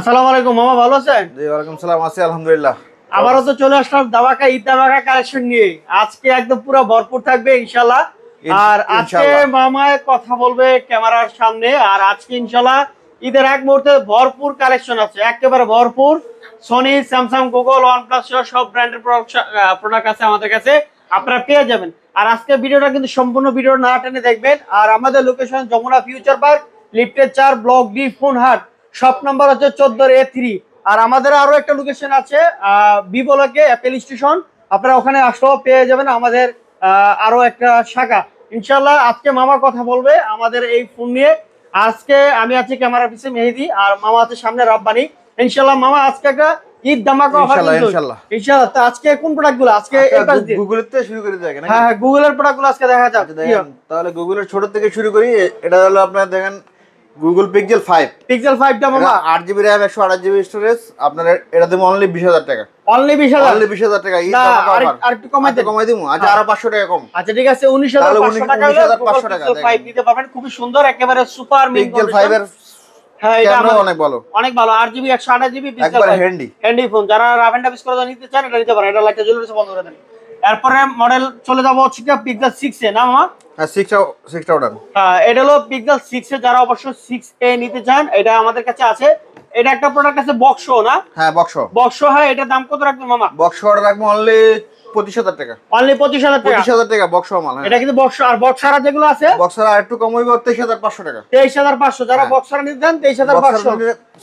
আসসালামু আলাইকুম মামা, ভালো আছেন? জি ওয়ালাইকুম সালাম, আছি আলহামদুলিল্লাহ। আবারও তো চলে আসলাম দামাকা ঈদ দামাকা কালেকশন নিয়ে। আজকে একদম পুরো ভরপুর থাকবে ইনশাআল্লাহ। আর আজকে মামায় কথা বলবে ক্যামেরার সামনে। আর আজকে ইনশাআল্লাহ ঈদের এক মুহূর্তে ভরপুর কালেকশন আছে, একেবারে ভরপুর। সনি, স্যামসাং, গুগল, ওয়ানপ্লাস সব ব্র্যান্ডের প্রোডাক্ট আছে আমাদের কাছে, আপনারা পেয়ে যাবেন। আর আজকে ভিডিওটা কিন্তু সম্পূর্ণ ভিডিও না টেনে দেখবেন। আর আমাদের লোকেশন যমুনা ফিউচার পার্ক, লিফটের 4, ব্লক ডি, ফোনহাট। শপ নাম্বার হচ্ছে 14A3। আর আমাদের আরো একটা লোকেশন আছে বিবলকে অ্যাপেল স্টেশন, আপনারা ওখানে আসলেও পেয়ে যাবেন আমাদের আরো একটা শাখা। ইনশাল্লাহ আজকে মামা কথা বলবে আমাদের এই ফোন নিয়ে। আজকে আমি আছি ক্যামেরা পিছে মেহেদি, আর মামা আছে সামনে রব্বানি। ইনশাল্লাহ মামা আজকে একটা ঈদ ধামাকা অফার কিন্তু ইনশাআল্লাহ। তো আজকে কোন প্রোডাক্টগুলো আজকে গুগলের থেকে শুরু করে দেখেন। হ্যাঁ গুগলের প্রোডাক্টগুলো আজকে দেখা যাক। তাহলে গুগলের ছোট থেকে শুরু করি। এটা হলো আপনারা দেখেন গুগল পিক্সেল 5। পিক্সেল 5 টা মামা 8GB RAM 128GB স্টোরেজ। আপনার এটা দেব অনলি 20000 টাকা। অনলি 20000, অনলি 20000 টাকা। ঈদ ধামাকা অফার। আর একটু কমাই দিমু। আচ্ছা আরো 500 টাকা কম। আচ্ছা ঠিক আছে 19500 টাকা। 19500 টাকা 5 দিতে পারবেন, খুব সুন্দর একেবারে সুপার পিক্সেল 5 এর। হ্যাঁ এটা অনেক ভালো, অনেক ভালো। 8GB 128GB একবার হ্যান্ডি ফোন। যারা রাফ এন্ড টাফ করে নিতে চান এটা নিতে পারেন। এটা লাইটটা জ্বলছে বন্ধ করে দেন। এরপরে মডেল চলে যাব হচ্ছে পিক্সেল 6 এ না মামা? হ্যাঁ 6টা অর্ডার। হ্যাঁ এটা হলো পিক্সেল 6 এ, যারা অবশ্য 6A নিতে চান এটা আমাদের কাছে আছে। এটা একটা প্রোডাক্ট আছে বক্সো না? হ্যাঁ বক্সো। হ্যাঁ এটার দাম কত রাখবেন মামা? বক্সো অর্ডার রাখবো অনলি 25000 টাকা। অনলি 25000 টাকা। 25000 টাকা বক্সো মাল। এটা কিন্তু বক্সো। আর বক্সারা যেগুলো আছে বক্সারা আরেকটু কম হইবে 23500 টাকা। 23500। যারা বক্সারা নিতে চান 23500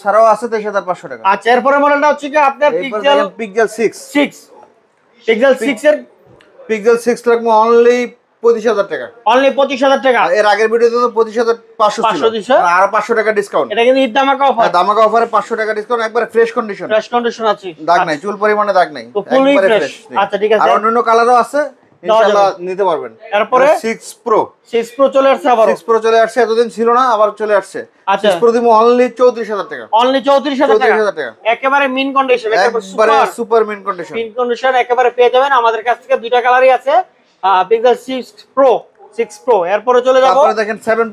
ছাড়াও আছে 23500 টাকা। আচ্ছা এরপরে মডেলটা হচ্ছে কি আপনার পিক্সেল 6। পিক্সেল 6 এর পিক্সেল 6 রাখবো অনলি 25000 টাকা। অনলি 25000 টাকা। এর আগের ভিডিওতে তো 25500 ছিল, আর 500 টাকা ডিসকাউন্ট। এটা কিন্তু ঈদ ধামাকা অফার। হ্যাঁ ধামাকা অফারে 500 টাকা ডিসকাউন্ট, একবারে ফ্রেশ কন্ডিশন আছে, দাগ নাই, চুল পরিমাণে দাগ নাই, একবারে ফ্রেশ। আচ্ছা ঠিক আছে। আর অন্যান্য কালারও আছে, ইনশাআল্লাহ নিতে পারবেন। এরপরে 6 Pro চলে আসছে আবার। 6 Pro চলে আসছে, এতদিন ছিল না, আবার চলে আসছে। 6 Pro দিমু অনলি 34000 টাকা। অনলি 34000 টাকা। একেবারে মিন কন্ডিশন, একবারে সুপার মিন কন্ডিশন একেবারে পেয়ে যাবেন আমাদের কাছ থেকে। দুইটা কালারই আছে পিক্সেল 6 Pro। এরপরে চলে যাব, তারপরে দেখেন 7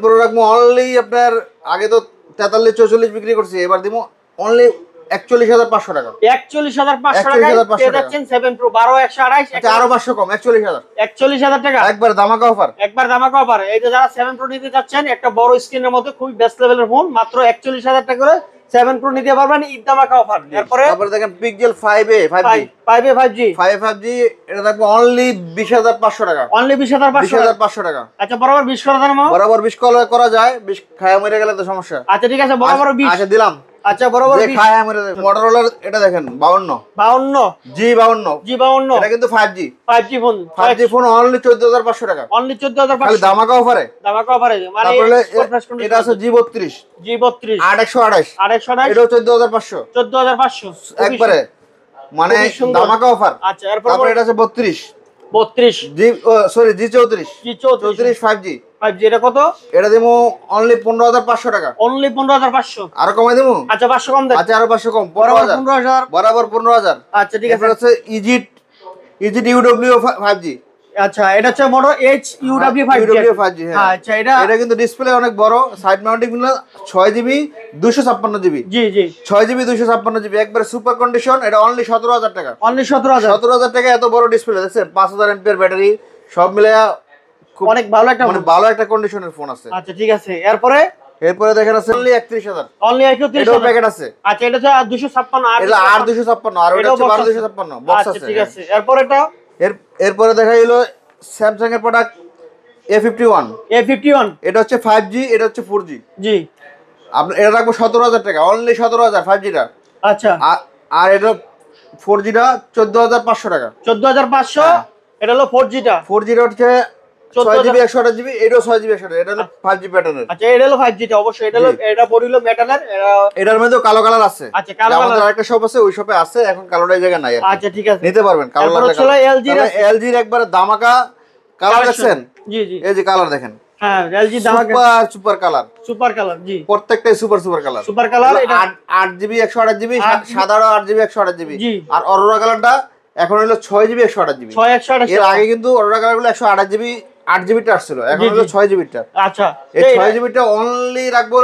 Pro রাখবো অনলি আপনার, আগে তো 43 44 বিক্রি করছি, এবার দিমু অনলি 41500 টাকা। 41500 টাকা পেয়ে যাচ্ছেন 7 Pro 12 128। আচ্ছা আরো 500 কম, 41000 টাকা। একবার ধামাকা অফার। এই যে যারা 7 Pro নিতে যাচ্ছেন, একটা বড় স্ক্রিনের মধ্যে খুবই বেস্ট লেভেলের ফোন, মাত্র 41000 টাকা করে 7 Pro নিতে পারবেন ঈদ ধামাকা অফার। এরপরে দেখেন পিক্সেল 5A 5G এটা দেখবো অনলি 20500 টাকা। অনলি 20500 টাকা। আচ্ছা বরাবর 20 করা যায় না? বরাবর 20 করা যায়, 20 খায়া মরে গেলে তো সমস্যা। আচ্ছা ঠিক আছে বরাবর 20। আচ্ছা দিলাম। আচ্ছা বরাবর 20 খায়া মরে। মোটরোলার এটা দেখেন 52 G52 এটা কিন্তু 5G ফোন অনলি 14500 টাকা। অনলি 14500 খালি ধামাকা অফারে মানে এটা আছে G32 828 এটাও 14500 একবারে মানে ধামাকা অফার। আচ্ছা এরপর এটা আছে 32 G34 5G এটা কত? এটা দেবো অনলি 15500 টাকা। অনলি 15500 আরো কমাই দেবো। আচ্ছা 500 কম দেন। আচ্ছা আরো 500 কম, 15000 বরাবর 15000। আচ্ছা ঠিক আছে। এটা হচ্ছে ইজিট UW 5G। আচ্ছা এটা হচ্ছে মোটো UW 5G। আচ্ছা এটা কিন্তু ডিসপ্লে অনেক বড়, সাইড মাউন্টিং গুলো 6GB 256GB। জি 6GB 256GB একবারে সুপার কন্ডিশন। এটা অনলি 17000 টাকা। অনলি 17000 টাকা। এত বড় ডিসপ্লে দেখছেন, 5000 এমপিআর ব্যাটারি, সব মিলে অনেক ভালো একটা ভালো একটা কন্ডিশনের ফোন আছে। আচ্ছা ঠিক আছে। এরপরে দেখেন আছে অনলি 31000। অনলি 31000 এটাও প্যাকেট আছে। আচ্ছা এটা হচ্ছে 256 এটা আর 256 আর ওটা হচ্ছে 12256 বক্স আছে। ঠিক আছে। এরপরে দেখা হলো স্যামসাং এর প্রোডাক্ট A51 এটা হচ্ছে 5G, এটা হচ্ছে 4G। জি আপনি এটা রাখবো 17000 টাকা। অনলি 17000 5G টা। আচ্ছা আর এটা 4G টা 14500 টাকা। 14500 এটা হলো 4G টা হচ্ছে 6GB 128GB। এটাও 6GB 128, এটা হলো 5G প্যাটার্নের। আচ্ছা এটা হলো 5G টা অবশ্যই। এটা পড়িলো মেটালের। এটার মধ্যে কালো কালার আছে। আচ্ছা কালো কালার আরেকটা শপ আছে, ওই শপে আছে, এখন কালোটাই জায়গা নাই। আচ্ছা ঠিক আছে নিতে পারবেন কালো লাগলে। LG এর একবারে ধামাকা কালার দেখছেন? জি এই যে কালার দেখেন। হ্যাঁ LG ধামাকা সুপার কালার জি প্রত্যেকটাই সুপার কালার। এটা 8GB 128GB, সাদাও 8GB 128GB। আর অরোরা কালারটা এখন হলো 6GB 128GB। এর আগে কিন্তু অরোরা কালারগুলো 128GB 8GB টা আসছিল, এখন হলো 6GB টা। আচ্ছা এই 6GB টা অনলি রাখবো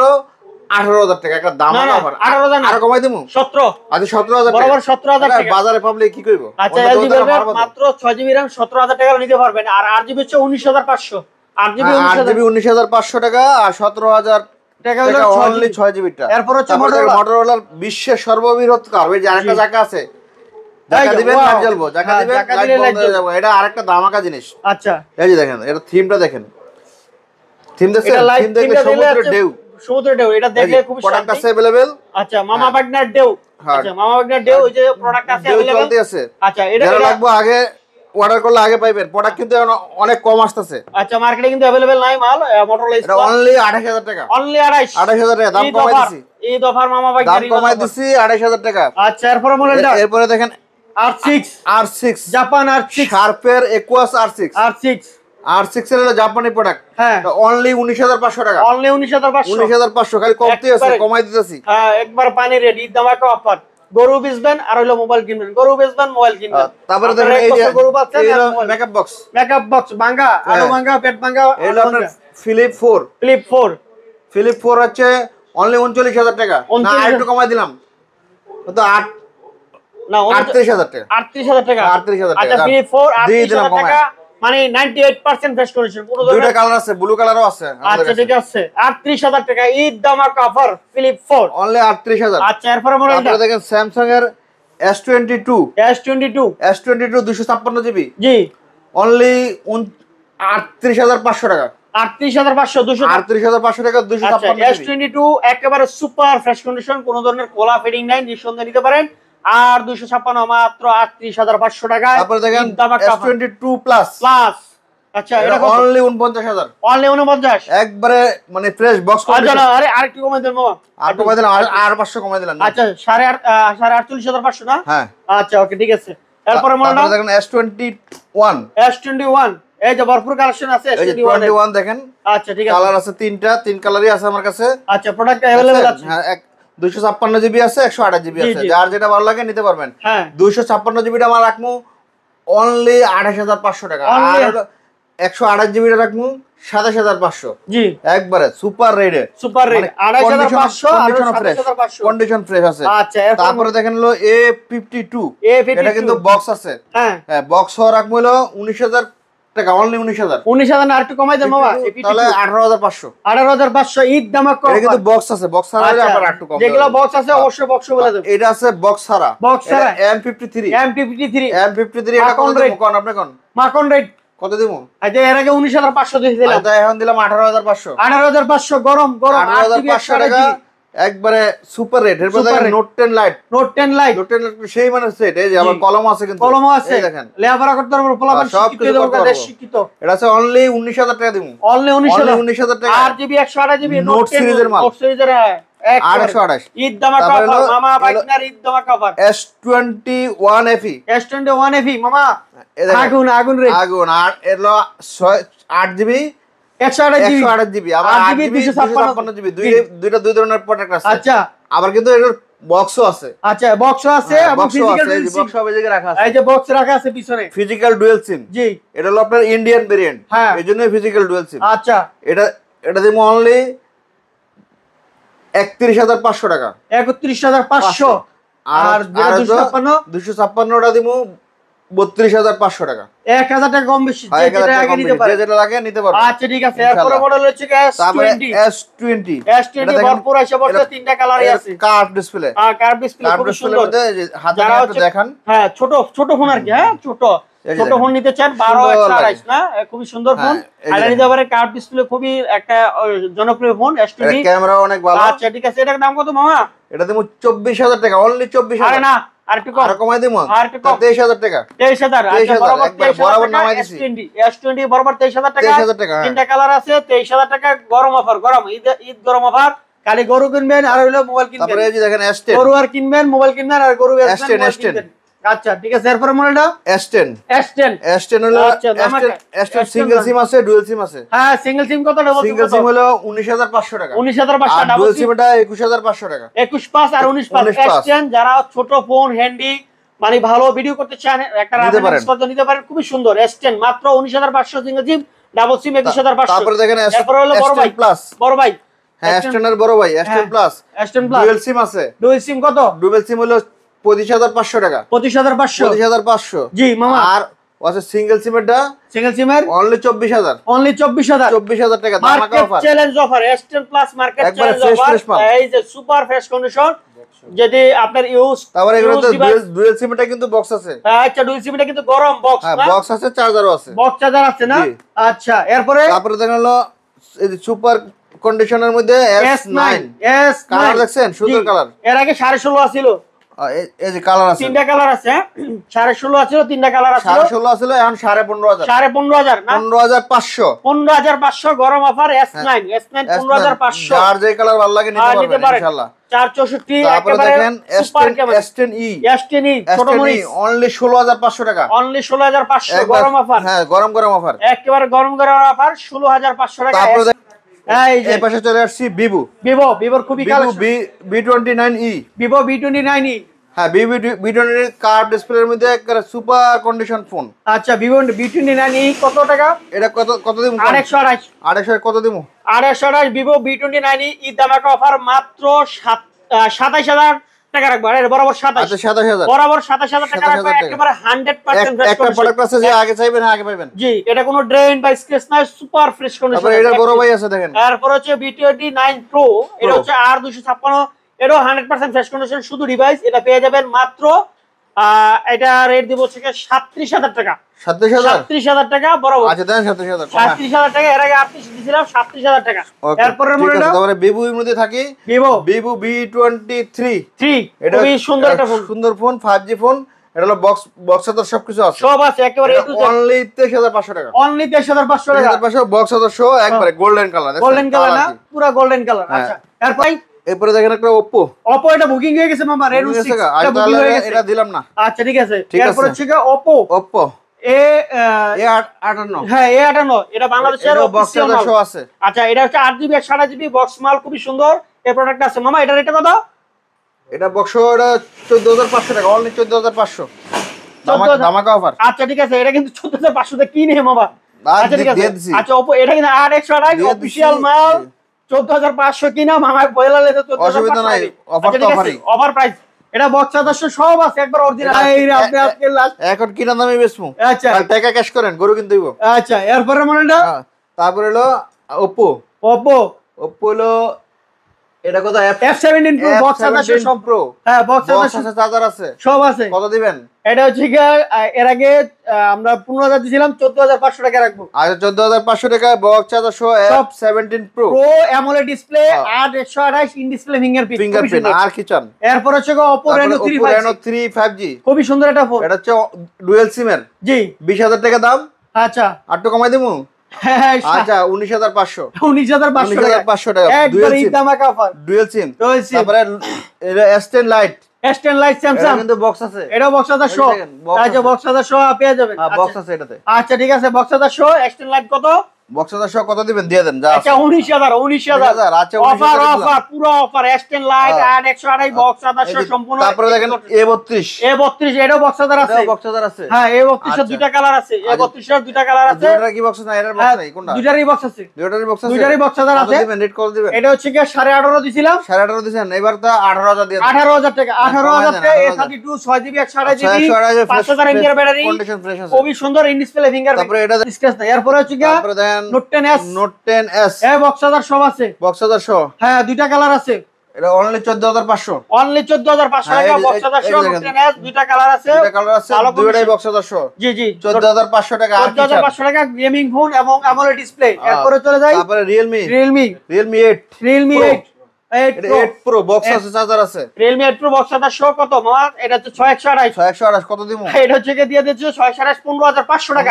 18,000 টাকা একটা দাম অফার। 18,000 আর কমাই দেবো 17। আচ্ছা 17,000 টাকা বরাবর 17,000 টাকা বাজারে পাবলিক কি কইবো? আচ্ছা LG Velvet মাত্র 6GB RAM 17,000 টাকা নিতে পারবেন। আর 8GB হচ্ছে 19,500। 8GB 19,500 টাকা আর 17,000 টাকা হলো অনলি 6GB টা। এরপর হচ্ছে মোটরোলার বিশ্বের সর্ববৃহৎ কার, ওই যে আরেকটা জায়গা আছে, জায়গা দিবেন লাইট জ্বলবো, জায়গা দিবেন লাইট বন্ধ হয়ে যাবে। এটা আরেকটা ধামাকা জিনিস। আচ্ছা এই যে দেখেন, এটা থিমটা দেখেন, থিম দেখছেন? থিম দেখলে সমুদ্রের ঢেউ, সমুদ্রের ঢেউ, এটা দেখলে খুব শান্তি। প্রোডাক্ট আছে अवेलेबल। আচ্ছা মামা বাগনার ঢেউ, আচ্ছা মামা বাগনার ঢেউ, ওই যে প্রোডাক্ট আছে अवेलेबल আছে। আচ্ছা এটা লাগবে আগে অর্ডার করলে আগে পাইবেন, প্রোডাক্ট কিন্তু অনেক কম আসতেছে। আচ্ছা মার্কেটে কিন্তু अवेलेबल নাই মাল। মোটরোলা এটা অনলি 28,000 টাকা, অনলি 28,000 টাকা দাম কমাই দিছি। এই দফার মামা বাগনার দাম কমাই দিছি 28,000 টাকা। আচ্ছা এরপর মডেলটা, এরপরে দেখেন R6 Japan R6 শার্পের aqueous R6 এর জাপানি প্রোডাক্ট। হ্যাঁ অনলি 19,500 টাকা, অনলি 19,500 খালি কমতে আছে, কমাই দিতেছি। হ্যাঁ একবার পানি রেডি, দামাকা অফার। গরু বেচবেন আর হলো মোবাইল কিনবেন, গরু বেচবেন মোবাইল কিনবেন। তারপরে দেখেন এই যে গরু বাচ্চা মেকআপ বক্স ভাঙা, আলু ভাঙা, পেট ভাঙা। এই হলো আপনার ফিলিপ 4 হচ্ছে অনলি 39,000 টাকা। না একটু কমাই দিলাম, তো 38,000 টাকা। 38,000 টাকা। 38,000 টাকা। আচ্ছা ফিলিপ 4 38,000 টাকা, মানে 98% ফ্রেশ কন্ডিশন। পুরো দুইটা কালার আছে, ব্লু কালারও আছে। আচ্ছা ঠিক আছে 38,000 টাকা ঈদ ধামাকা অফার ফিলিপ 4 অনলি 38,000। আচ্ছা এরপর মডেলটা আপনারা দেখেন স্যামসাং এর S22 256 জিবি, জি অনলি 38,500 টাকা। 38,500 টাকা 256 জিবি। S22 একেবারে সুপার ফ্রেশ কন্ডিশন, কোনো ধরনের কোলা ফিডিং নাই, নিঃসন্দেহে নিতে পারেন। আর 256 মাত্র 38,500 টাকা। তারপরে দেখেন S22 প্লাস। আচ্ছা এটা অনলি 49,000, অনলি 49 একবারে মানে ফ্রেশ বক্স কন্ডিশন। আচ্ছা আরে আরেকটু কমাই দেন মামা, আর কমাই দিলাম, আর 500 কমাই দিলাম। আচ্ছা 48,500 না? হ্যাঁ আচ্ছা ওকে ঠিক আছে। এরপর মডেলটা দেখেন S21 এই যে ভরপুর কালেকশন আছে S21 দেখেন। আচ্ছা ঠিক আছে, কালার আছে তিনটা, তিন কালারই আছে আমার কাছে। আচ্ছা প্রোডাক্ট अवेलेबल আছে। হ্যাঁ 256 জিবি আছে, 128 জিবি আছে, যার যেটা ভালো লাগে নিতে পারবেন। হ্যাঁ 256 জিবিটা আমার রাখমু অনলি 28,500 টাকা, আর 128 জিবিটা রাখমু 27,500। জি একবারে সুপার রেডে, 28,500 আর 27,500 কন্ডিশন ফ্রেশ আছে। আচ্ছা তারপরে দেখেন হলো A52 এটা কিন্তু বক্স আছে। হ্যাঁ বক্স রাখমু হলো 19,000 টাকা, অনলি 19,000 না আরেকটু কমাই দেন বাবা, তাহলে 18,500 ঈদ ধামাকা। এটা কিন্তু বক্স আছে, বক্স ছাড়া হলে আপনার একটু কম। যেগুলো বক্স আছে অবশ্যই বক্স বলে দেব। এটা আছে বক্স ছাড়া, M53 এটা কোন কোন আপনি কোন মাখন রেট কত দেবো? আচ্ছা এর আগে 19,500 দিয়েছিলাম, আচ্ছা এখন দিলাম 18,500। 18,500 গরম 18,500 টাকা, একবারে সুপার রেট। এরপর দেখেন নোট 10 লাইট সেই মানে সেট। এই যে আমার কলম আছে, কিন্তু কলম আছে, দেখেন লেখাপড়া করতে পারবো, পোলাপান শিক্ষিত দেবো, দেশ শিক্ষিত। এটা আছে অনলি 19,000 টাকা দিমু, অনলি 19,000 টাকা। 8GB 128GB নোট সিরিজের মাল, নোট সিরিজের 128 ঈদ ধামাকা অফার মামা বাইকনার ঈদ ধামাকা অফার। S21 FE মামা আগুন রে আগুন। আর এলো 8GB 128GB, আবার 8GB 256GB, দুইটা দুই ধরনের প্রোডাক্ট আছে। আচ্ছা আবার কিন্তু এর বক্সও আছে। আচ্ছা বক্সও আছে এবং ফিজিক্যাল এই যে বক্স হবে জায়গায় রাখা আছে, এই যে বক্স রাখা আছে পিছনে, ফিজিক্যাল ডুয়াল সিম। জি এটা হলো আপনার ইন্ডিয়ান ভেরিয়েন্ট, হ্যাঁ এইজন্য ফিজিক্যাল ডুয়াল সিম। আচ্ছা এটা দিমু অনলি 31,500 টাকা, 31,500। আর 256টা দিমু 32,500 টাকা, 1,000 টাকা কম বেশি, যেটা আগে নিতে পারে, যেটা লাগে নিতে পারবে। আচ্ছা ঠিক আছে। এরপর মডেল হচ্ছে S20 ভরপুর আছে, বলতে তিনটা কালারই আছে। কার্ভ ডিসপ্লে, কার্ভ ডিসপ্লে খুব সুন্দর, হাতে একটু দেখান। হ্যাঁ ছোট ফোন আর কি, হ্যাঁ ছোট ফোন নিতে চান 12/128 না, খুবই সুন্দর ফোন। আর নিতে পারে কার্ভ ডিসপ্লে, খুবই একটা জনপ্রিয় ফোন S20, ক্যামেরা অনেক ভালো। আচ্ছা ঠিক আছে। এটার দাম কত মামা? এটা দেবো 24,000 টাকা, অনলি 24,000। আরে না আরেকটু কম, আর কমাই দেবো, আর একটু কম, 23,000 টাকা। 23,000 আচ্ছা বরাবর নামাই দিছি। S20 বরাবর 23,000 টাকা। 23,000 টাকা, তিনটা কালার আছে, 23,000 টাকা গরম অফার, গরম ঈদ গরম অফার। খালি গরু কিনবেন আর হলো মোবাইল কিনবেন। তারপরে এই যে দেখেন S10, গরু আর কিনবেন, মোবাইল কিনবেন আর গরু কিনবেন। আচ্ছা ঠিক আছে। এরপর মডেলটা S10 হলো S10 সিঙ্গেল সিম আছে, ডুয়াল সিম আছে। হ্যাঁ সিঙ্গেল সিম কত দেব? সিঙ্গেল সিম হলো 19,500 টাকা, 19,500 টাকা। ডুয়াল সিমটা 21,500 টাকা। 21,500 আর 19,500। S10 যারা ছোট ফোন হ্যান্ডি মানে ভালো ভিডিও করতে চান, একটা রেফারেন্স পর্যন্ত নিতে পারেন, খুবই সুন্দর। S10 মাত্র 19,500 সিঙ্গেল সিম, ডাবল সিম 21,500। তারপরে দেখেন এরপর হলো বড় ভাই, হ্যাঁ S10 এর বড় ভাই S10 প্লাস ডুয়াল সিম আছে। ডুয়াল সিম কত? ডুয়াল সিম হলো 25500 টাকা। 25500 জি মামা। আর আছে সিঙ্গেল সিমেরটা, সিঙ্গেল সিমের অনলি 24000, অনলি 24000 টাকা ধামাকা offer, challenge offer S10 plus market challenge offer. এই যে সুপার ফ্রেশ কন্ডিশন, যদি আপনার ইউজ তারপরে এগুলো তো ডুয়াল সিমটা কিন্তু বক্স আছে। আচ্ছা ডুয়াল সিমটা কিন্তু গরম বক্স না? বক্স আছে, চার্জারও আছে, বক্স চার্জার আছে না? আচ্ছা তারপরে দেখেন হলো এই যে সুপার কন্ডিশনের মধ্যে S9 কালার দেখছেন, সুন্দর কালার। এর আগে 16.5 ছিল, এই যে কালার আছে, তিনটা কালার আছে। 16.5 ছিল, তিনটা কালার আছে। 16.5 ছিল, এখন 15.500, 15.500 না 15,500, 15,500 গরম অফার। S9 15,500, যার যে কালার ভালো লাগে নিতে পারবেন ইনশাআল্লাহ। 464 তারপরে দেখেন S10e ছোট মরিচ অনলি 16,500 টাকা, অনলি 16,500 গরম অফার। হ্যাঁ গরম অফার, একেবারে গরম অফার 16,500 টাকা। তারপরে এই পাশে চলে আসছি ভিভোর খুবই কালেকশন, V29e, ভিভো V29e। হ্যাঁ V29 কার্ভ ডিসপ্লের মধ্যে একটা সুপার কন্ডিশন ফোন। আচ্ছা ভিভো V29e কত টাকা? এটা কত দিমু? 828 কত দিমু? 828 ভিভো V29e ঈদ ধামাকা অফার মাত্র 27000 টাকা রাখবো। আরে বরাবর 27, আচ্ছা 27000, বরাবর 27000 টাকা রাখবো। একেবারে 100% ফ্রেশ একটা প্রোডাক্ট আছে যে আগে চাইবেন আগে পাবেন। জি, এটা কোনো ড্রেন বা স্ক্র্যাচ নাই, সুপার ফ্রেশ কন্ডিশন। তারপর এটা বড় ভাই আছে দেখেন। তারপর হচ্ছে V29 Pro, এটা হচ্ছে R256, এটাও 100% ফ্রেশ কন্ডিশন, শুধু ডিভাইস। এটা পেয়ে যাবেন মাত্র এটা রেট দিব হচ্ছে 37000 টাকা। 37000 টাকা বরাবর। আচ্ছা দেন 37000, 37000 টাকা। এর আগে 38 দিছিলাম, 37000 টাকা। এরপরের মডেলটা তারপরে ভিভো এর মধ্যে থাকি ভিভো V23, এটা খুবই সুন্দর একটা ফোন, সুন্দর ফোন, 5G ফোন। এটা হলো বক্স সদর সবকিছু আছে, সব আছে একেবারে অনলি 23500 টাকা, অনলি 23500 টাকা। 23500 বক্স সদর সহ একবারে গোল্ডেন কালার, না পুরো গোল্ডেন কালার। আচ্ছা এরপরে দেখেন একটা Oppo, এটা বুকিং হয়ে গেছে মামা, Reno 6 এটা বুকিং হয়ে গেছে, এটা দিলাম না। আচ্ছা ঠিক আছে। এরপর হচ্ছে Oppo A58, হ্যাঁ A58, এটা বাংলাদেশের অফিশিয়াল মাল আছে। আচ্ছা এটা হচ্ছে 8GB 128GB বক্স মাল, খুবই সুন্দর এই প্রোডাক্ট আছে মামা। এটা রেট কত? এটা বক্স এটা 14500 টাকা, অনলি 14500 ধামাকা অফার। আচ্ছা ঠিক আছে, এটা কিন্তু 14500 তে কি নেই মামা। আচ্ছা ঠিক আছে। আচ্ছা Oppo এটা কিন্তু 8128 অফিশিয়াল মাল, 14500 কিনা মামা বয়লা লেতে 14500, অসুবিধা নাই, অফার প্রাইস। এটা বক্স সদস্য সব আছে একবার অরিজিনাল। এই রে আপনি আজকে লাস্ট এখন কিনা দামে বেচমু। আচ্ছা টাকা ক্যাশ করেন, গরু কিনতে হইব। আচ্ছা এরপরের মডেলটা তারপর হলো Oppo হলো এটা কত? F17 Pro বক্স সদস্য সব প্রো, হ্যাঁ বক্স সদস্য আছে, চার্জার আছে, সব আছে। কত দিবেন? এটা হচ্ছে এর আগে আমরা 15000 দিছিলাম, 14500 টাকা রাখবো। আচ্ছা 14500 টাকা বক্স চার্জার সহ F17 Pro AMOLED display 8128 in display fingerprint. আর কি চান? এরপর হচ্ছে Oppo Reno 3 5G, খুবই সুন্দর একটা ফোন। এটা হচ্ছে ডুয়াল সিমের, জি 20000 টাকা দাম। আচ্ছা আর একটু কমাই দেবো। আচ্ছা 19500 টাকা একবার ঈদ ধামাকা অফার, ডুয়াল সিম। তারপরে এটা S10 Lite স্যামসাং, কিন্তু বক্স আছে, এটা বক্স আছে শো। আচ্ছা বক্স আছে শো পেয়ে যাবেন। বক্স আছে এটাতে। আচ্ছা ঠিক আছে, বক্স আছে শো S10 Lite কত? বক্স আছে শো কত দিবেন? দিয়ে দেন যা। আচ্ছা 19000। আচ্ছা অফার পুরো অফার S10 Lite আর 128 বক্স আছে শো সম্পূর্ণ। তারপরে দেখেন A32 এটাও বক্স আছে, হ্যাঁ A32 এর দুইটা কালার আছে, A32 এর দুইটা কালার আছে। দুইটার কি বক্স না? এটার বক্স নাই কোনটা? দুইটারই বক্স আছে, দুইটারই বক্স আছে। দিবেন রেট কত দিবেন? এটা হচ্ছে 18.5 দিছিলাম, 18.5 দিবেন, এবার তো 18000 দিয়ে দেন। 18000 টাকা, 18000 টাকা। A32 6GB 128GB 5000 mAh battery, খুবই সুন্দর ইন ডিসপ্লে ফিঙ্গারপ্রিন্ট। তারপরে এটা স্ক্র্যাচ নাই। এরপর হচ্ছে তারপরে দেখেন Note 10s এই বক্স আছে সব আছে, বক্স আছে শো, হ্যাঁ দুইটা কালার আছে। এটা অনলি 14500, অনলি 14500 টাকা বক্স আছে শো। Note 10s দুইটা কালার আছে, দুইটাই বক্স আছে শো। জি 14500 টাকা, 14500 টাকা গেমিং ফোন এবং AMOLED ডিসপ্লে। এরপর চলে যাই তারপরে Realme 8 Pro Pro বক্স আছে, চার্জার আছে। Realme 8 Pro বক্স আছে শো কত মামা? এটা হচ্ছে 6128 কত দিমু? এটা হচ্ছে দিয়ে দিচ্ছি 6128 15500 টাকা,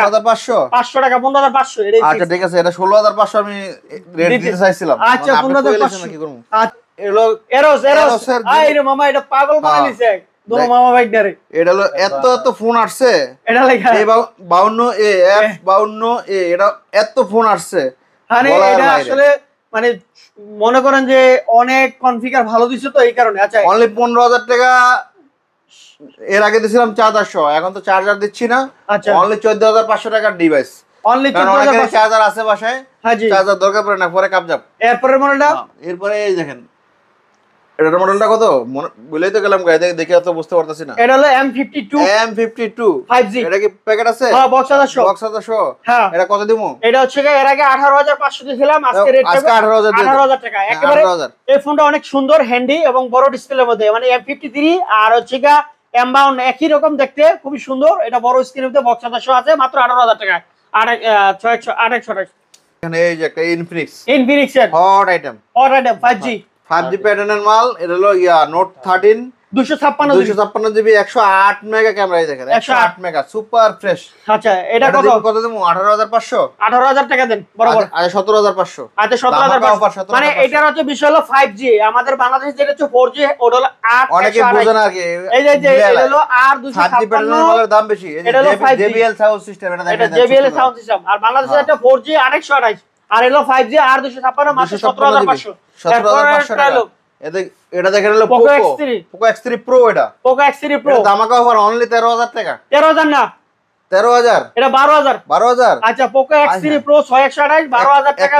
500 টাকা 15500। আচ্ছা ঠিক আছে, এটা 16500 আমি রেট দিতে চাইছিলাম। আচ্ছা 15500 কি করব? এলো এরোস আইরে মামা এটা পাগল বানাই দিছে দোনো মামা ভাই ডারে। এটা হলো এত ফোন আসছে, এটা লেখা A52A F52A, এটা এত ফোন আসছে। আরে এটা আসলে মানে মনে করেন যে অনেক কনফিগার ভালো দিছে তো এই কারণে। আচ্ছা অনলি 15000 টাকা এর আগে দিছিলাম চার্জার সহ, এখন তো চার্জার দিচ্ছি না। আচ্ছা অনলি 14500 টাকার ডিভাইস, অনলি 14500 চার্জার আছে বাসায়, চার্জার দরকার পড়ে না, পরে কাবজাব। এরপরের মডেলটা, এরপরে এই দেখেন এটার মডেলটা কত বলেই তো গেলাম, দেখে তো বুঝতে পারতাছি না। এটা হলো M52 5G। এটা কি প্যাকেট আছে? হ্যাঁ, বক্স আছে শো। হ্যাঁ, এটা কত দিমু? এটা হচ্ছে এর আগে 18500 দিয়েছিলাম, আজকে রেট 18000 টাকা। একেবারে এই ফোনটা অনেক সুন্দর, হ্যান্ডি এবং বড় ডিসপ্লের মধ্যে, মানে M53 আর হচ্ছে M52 একই রকম দেখতে, খুবই সুন্দর। এটা বড় স্ক্রিনের মধ্যে বক্স শো আছে, মাত্র 18000 টাকা। আর 6128। এখানে এই যে একটা ইনফিনিক্স এর হট আইটেম 5G প্যাটার্নের মাল। এটা হলো নোট 13 256 জিবি 108 মেগা ক্যামেরা। দেখেন 108 মেগা সুপার ফ্রেশ। আচ্ছা, এটা কত দেবো? 18500 18000 টাকা দেন বরাবর। আচ্ছা 17500। আচ্ছা 17500, মানে এটার হচ্ছে বিষয় হলো 5G। আমাদের বাংলাদেশে যেটা হচ্ছে 4G, ওটা হলো 8। অনেকে বোঝে না আর কি, এই যে এটা হলো আর 5G প্যাটার্নের মালের দাম বেশি। এই যে JBL সাউন্ড সিস্টেম, এটা দেখেন, এটা JBL সাউন্ড সিস্টেম। আর বাংলাদেশে এটা 4G 128, আর হলো 5G আর 256, মাত্র 17500। 17500 টাকা। এটা দেখেন হলো Poco X3 Pro। এটা Poco X3 Pro দামাকা অফার অনলি 13000 টাকা। 13000 না, 13000। এটা 12000। আচ্ছা, Poco X3 Pro 6128 12000 টাকা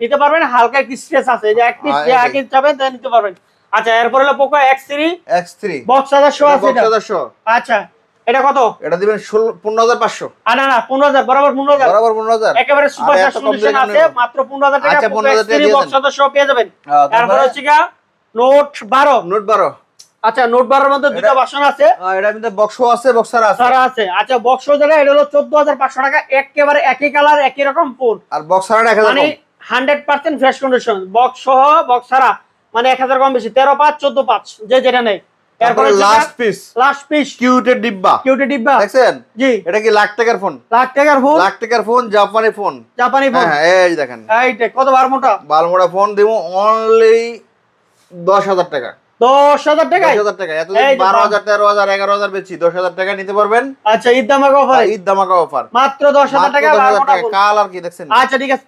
নিতে পারবেন। হালকা একটু স্ট্রেস আছে, যে এক পিস এক ইঞ্চ যাবে তাই নিতে পারবেন। আচ্ছা, এরপর হলো Poco X3 বক্স 1000 আছে এটা। আচ্ছা, এটা কত? এটা দিবেন 15500। না 15000 বরাবর 15000 একেবারে সুপার সলিউশন আছে, মাত্র 15000 টাকা। আচ্ছা, 15000 টাকা বক্স 1000 পেয়ে যাবেন। তারপর হচ্ছে নোট 12। আচ্ছা, নোট 12 এর মধ্যে দুটো ভার্সন আছে। এটার মধ্যে বক্সও আছে, বক্সার আছে। আচ্ছা, বক্স যেটা, এটা হলো 14500 টাকা। একেবারে একই কালার, একই রকম ফোন। আর বক্সারটা 1000 মানে 100% ফ্রেশ কন্ডিশন। বক্স সহ বক্সারা মানে 1000 কম বেশি, 13.5 14.5 যে যেটা নেই। তারপরে লাস্ট পিস কিউটের ডিব্বা দেখছেন? জি, এটা কি লাখ টাকার ফোন? লাখ টাকার ফোন জাপানি ফোন। হ্যাঁ, এই দেখেন, এইটা কত বালমোটা ফোন দেবো অনলি 10000 টাকা। 10000 টাকা। এতদিন 12000 13000 11000 বেচি, 10000 টাকা নিতে পারবেন। আচ্ছা, ঈদ ধামাকা অফার মাত্র 10000 টাকা। কাল আর কি দেখছেন? আচ্ছা, ঠিক আছে।